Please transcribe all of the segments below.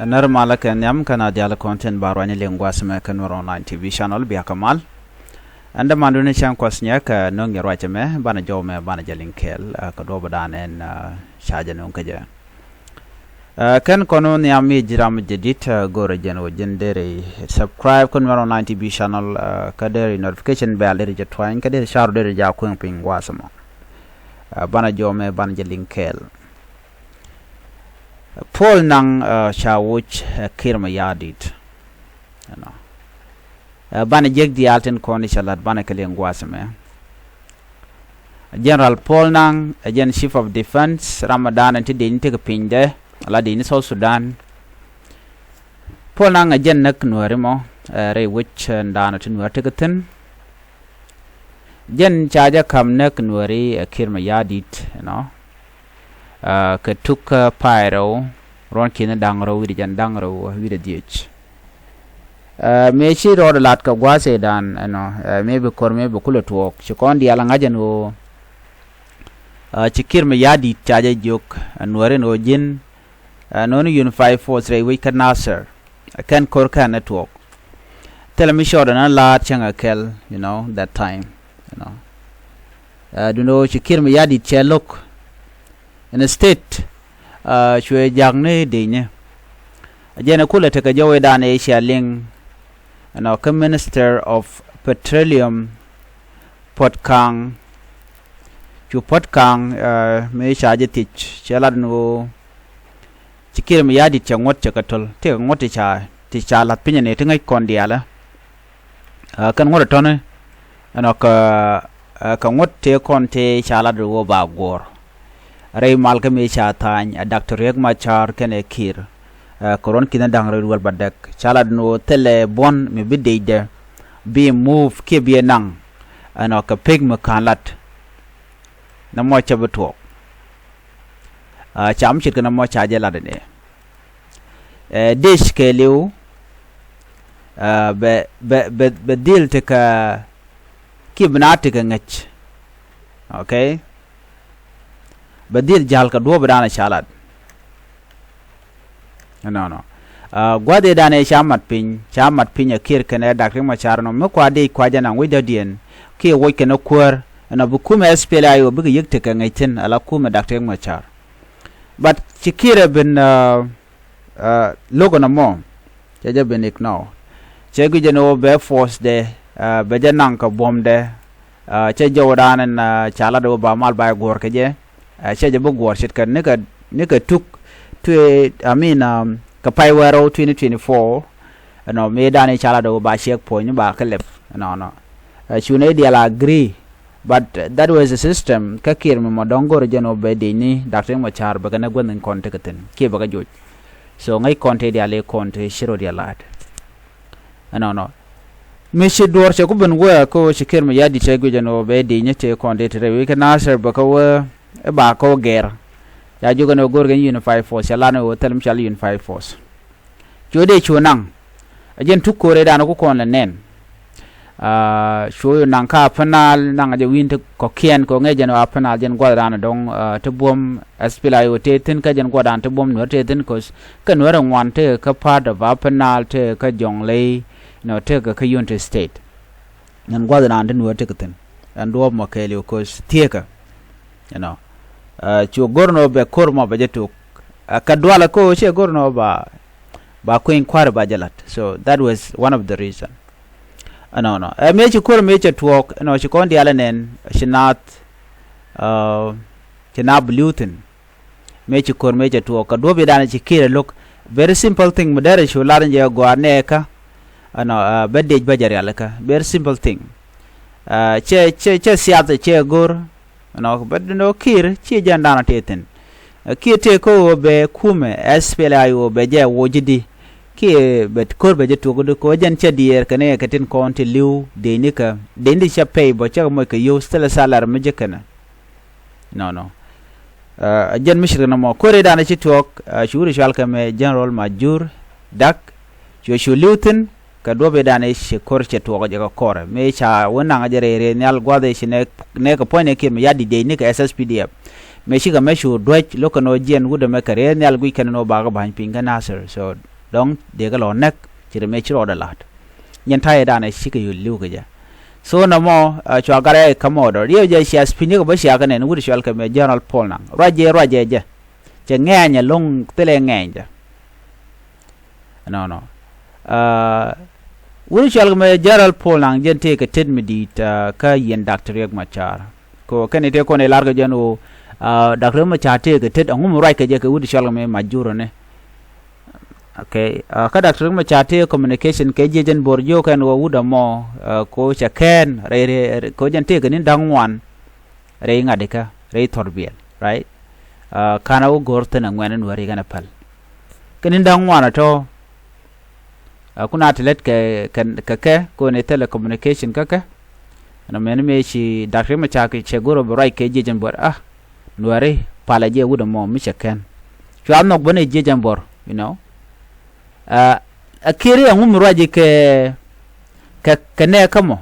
normal kan yam kana dial content barwani lengua sama kan online TV channel biya kamal anda mandune chan kwasnya ka nongi rachame bana jome bana jalinkel ka do badan en shaja non kaja kan kono yami jiram jedit gore jeno jendere subscribe kan online TV channel ka dere notification bell dere jetwain ka dere share dere ja kun pingwa sama bana jome bana jalinkel Paul nang chawuch ɛkiir mayardit bana jeg di alten koni chalat bana kalen gwasame General Paul nang agent chief of defense Ramadan anti din te pinde ala din South Sudan Paul nang agent nak Nuer mo re wich ndana tin Nuer tegeten jen chaja kam nak Nueri ɛkiir mayardit ke tuk pyro ron kina dangro widi jan dangro widi thiec me chi ro lat ka gwase dan me be kor me be kulo tuok chikon di ala ngajan o chikir me yadi chaja jok Nuer no jin no unify force re we kan nasser kan kor kan network tell me sure na lat changa kel that time do no chikir me yadi chelok in a state chwe jangne dinya ajena kula taka jawe dan Asia ling minister of petroleum potkang chu potkang me shaje tich chala no chikir me yadi changot chakatol te ngot ti cha lat pinya ne tingai kondiala kan ngot tone ka ngot te konte chala do ba gor Ray Malcolm Tany Dr. Riek ken ɛkiir koron kina dangre wal badak chalad no tele bon me bidde be move ke be nang ka peg me kanlat na mo chabeto cham chit kana mo chaje lade ne dish ke liu be deal te ka kibnate ka ngach okay badil jal ka do badana chalat no gwade dane chamat pin ɛkiir kene Dr. Machar no me kwade kwajana wida dien ke wo kene kwar na bukume SPLA yo bi yekte ka ngaitin ala kuma Dr. Machar but chikire bin logo na mo jaja benik now chegu jeno be force de be janang ka bomde che jawdan na chala do ba mal ba gor ke je chaja bu gor shit kan nika tuk to ka pai waro 2024 me dani chala do ba shek point ba kelep no shune dia la agree but that was a system ka kir me modongo rejeno be dini Dr. Machar ba kana gwen konte katen ke ba joj so ngai konte dia le konte shiro dia lat no me shi dor che ku ben wa ko shikir me yadi che gujeno be dini te konte te we kana ser ba ko ba ko ger ya juga no gorgan unify force la no telm chal unify force jode chunang ajen tukore da no ko kon nen shoyo nang ka panal nang aje win ko kien ko ngeje no panal jen gwadana dong to bom aspila yo te tin ka jen gwadan to bom no te tin ko kan wara wan te ka part of panal te ka jongle no te ka unity state nan gwadana den wo te tin and do mo kele ko thiec chu gorno be kormo be jetu kadwala ko che gorno ba ko inquire ba jalat so that was one of the reason no me chu kor me che tuok chi kon diala nen shinat china blutin me chu kor me che tuok kadwo be dana chi kire look very simple thing modere chu laran je go aneka be dej ba jari alaka very simple thing che siat che gor but no kir chi jandana teten ki te ko be kume SPLA yo be je wojidi ki bet kor be je to ko jan che dier kane katin konti liu de nika de ndi cha pay bo cha mo ke yo stela salar me je kana no jan mishir na mo kore dana chi tok shuri shal kame general major dak chu liutin ka dobe dane shi korche to ga kor me cha wona ga jere nyal gwade shi ne ko pone ke me yadi de ni ka SSPDF me shi ga me shu dwech loko no jen wuda me kare ne algui ken no baga ban pinga nasir so dong de ga lo nek chire me chiro da lat nyen tai da ne shi ga yu lu ga ja so na mo chwa gare kamodo rio je shi aspini ga ba shi ga ne wuda shal ka me general paul na raje je che ngenya long tele ngenya no wuda shal ka me general paul na jen te ka ted medit ka yen doctor yak machar ko kene te ko ne larga jeno doctor machar te ka ted ngum rai ka je ka wuda shal ka me majuro ne okay ka doctor machar te communication ke je jen borjo kan wo wuda mo ko cha ken re ko jen te ka nin dangwan re ngadeka re torbiel right kana wo gorte na ngwen wari kana pal kenin dangwan to kuna telet ke ko ne telecommunication ka na men me shi doctor machar ke chegoro borai ke je jen bor nuare pala je wuda mo mi cha ken to am nok bone je jen bor you know ɛkiir ngum raje ke ne kamo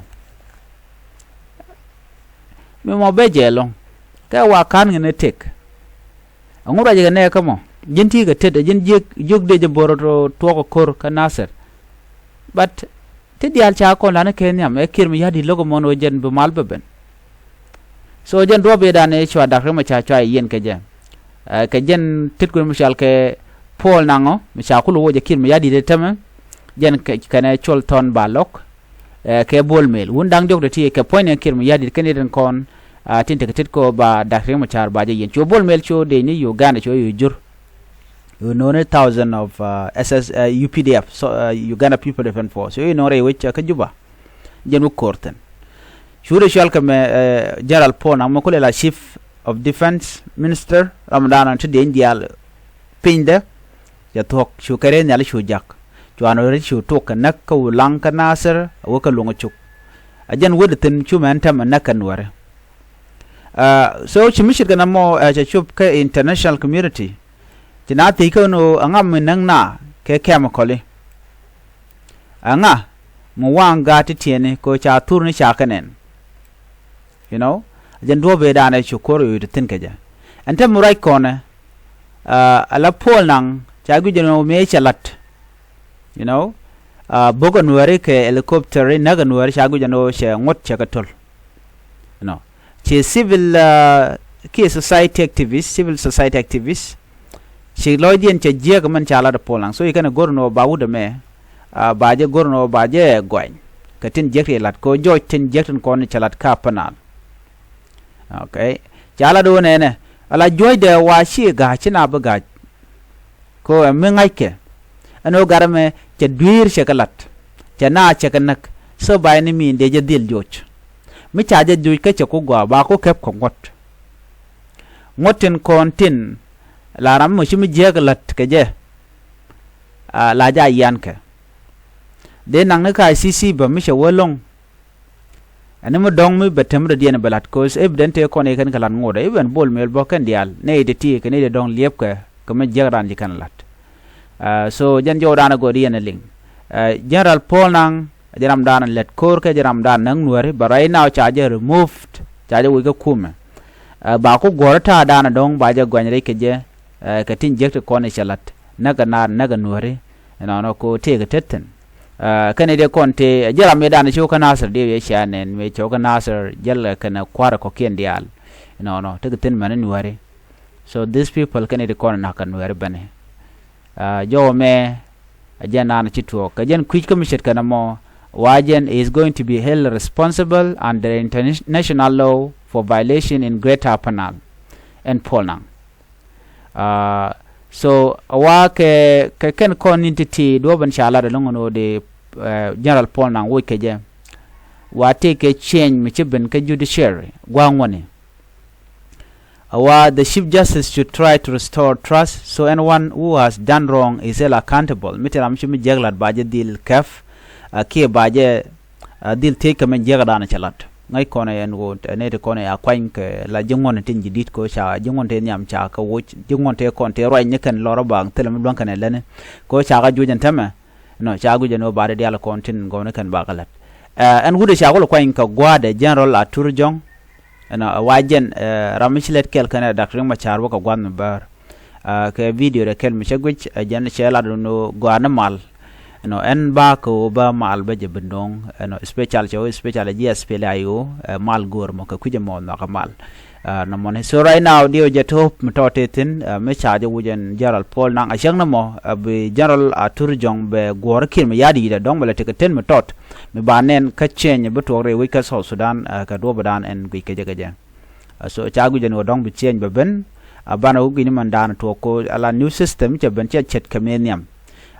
me mo beje long ka wa kan ne tek ngum raje ke ne kamo jinti ga tede jin jog de je boro to ko kor ka nasir but te dial cha ko lana ke nyam ɛkiir mi yadi logo mono jen be mal beben so jen robe dane chwa dakre ma cha chwa yen ke jen tit ko misal ke Paul nango misakulu wo jakir mi yadi de tama jen kana cholton balok ke bolmel wundang jog de tie ke point kir mi yadi kene den kon tinte ket ko ba dakre mo char ba je yen cho bolmel cho de ni Uganda cho yujur you know 1,000 of UPDF so Uganda People Defense Force so you know re which ka juba jen wo korten shure shal ka me General Paul nango ko la chief of defense minister Ramadan to de India pinde ya tok shu kare nyal shu jak chwano ri shu tok nak ko lang ka nasir wo ka lungo chuk ajan wod tin chu man tam nakan ware so chimishir kana mo cha chup ka international community tina ti ko no angam nang na ke kem kole anga mo wanga ti tiene ko cha tur ni cha kanen you know ajan do be dana shu ko ru tin ka ja anta murai kone ala pol nang chagu jeno me chalat you know bogo nuare ke helicopter naga nuare chagu jeno she ngot chakatol you know che civil civil society activist she loidien che jeg man chala da polang so ikana gorno bawuda me baje gorno baje goin katin jekri lat ko jo tin jekton ko ni chalat ka panal okay chala do ne ala joy de wa shi ga china baga ko me ngaike ano garame che duir shekalat che na chekanak so bay ni mi de je dil joch mi chaje duir ke che ko gwa ba ko kep ko ngotin kontin la ram mo shi mi jegalat ke je la ja yan ke de nang ka cc ba mi she wolong ani mo dong mi betem de dien balat ko evident ko ne kan kalan ngoda even bol mel bo kan dial ne de ti ke ne de dong liep ke ko me jegran li kan lat so jan jodana go dien ling general Paul nang jaram dan let kor ke jaram dan nang nuare barai now charge removed charge wi ko kume ba ko gorata dana dong ba je gwanre ke je ka tin jekte ko ne chalat naga nuare no ko te ke tetten kane de konte jaram me dana choka nasir de ye shanen me choka nasir jalla kana kwara ko ken dial no te tin manen nuare so these people kane de kon na kan nuare bane jo me ajana na chitwo kajen quick commission kana mo wajen is going to be held responsible under international law for violation in Greater Panal and Polnang so wa ke ken kon entity do ban shala da longono de General Polnang wo ke je wa take a change mi chiben ke judiciary gwangwani the Chief Justice should try to restore trust so anyone who has done wrong is held accountable mitiram shimi jeglat baje dil kaf ke baje dil take men jegada chalat ngai kona en wo ne de kona ya kwain ke la jingon tin jidit ko cha jingon te nyam cha ka wo jingon te kon te roi nyekan loro bang telam blon kan lene ko cha ga jujen tama no cha gu jeno bare dial kon tin gona kan bakalat en gude cha ko kwain ka gwade general aturjong ana wajen ramishlet kel kana dakring machar waka gwan bar ke video de kel mishagwich jan chela no gwana mal no en ba ko ba mal ba je bendong no special GSP layo mal gor mo ka kuje mo na mal na mon so right now dio je top mtotetin me charge wujen general Paul nang ashang na mo be general atur jong be gor kin me yadi da dong bele teken mtot me banen ka change be to re wika South Sudan ka do badan en gwi ke je so chagu je no dong be change be ben bana ugi ni mandan to ko ala new system je ben chet kamenium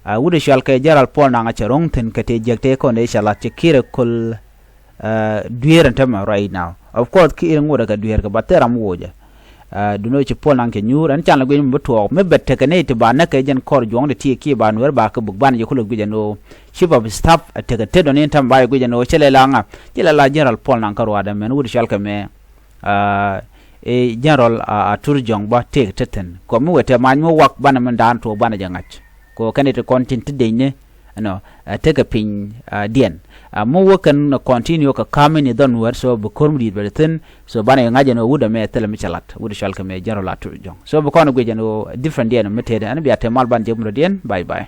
wude shal ke general Paul nang acharong tin ke te jekte ko ne shala chekire kul dueeri tema right now of course ki ngoda ka dueer ka batera moja du no ci Paul nang ke nyur an chan la gwe mbuto me bette ke ne te ba na ke jen kor jong de thiec ba Nuer ba ka bug ban je ko gwe no chief of staff te ke te don tam ba gwe no chele la nga chele la general Paul nang karwa da men wude shal ka me general atur jong ba te teten ko mu wete man mo wak ban men dan to ban jangach ko kanete content de ne no take a pin dien mo wokan no continue ka kamini don wer so bu kormudi beten so bana ngaje no wuda me tele mi chalat wuda shalka me general atur jong so bu kono gwe no different dien metede an biate mal ban jemro dien bye bye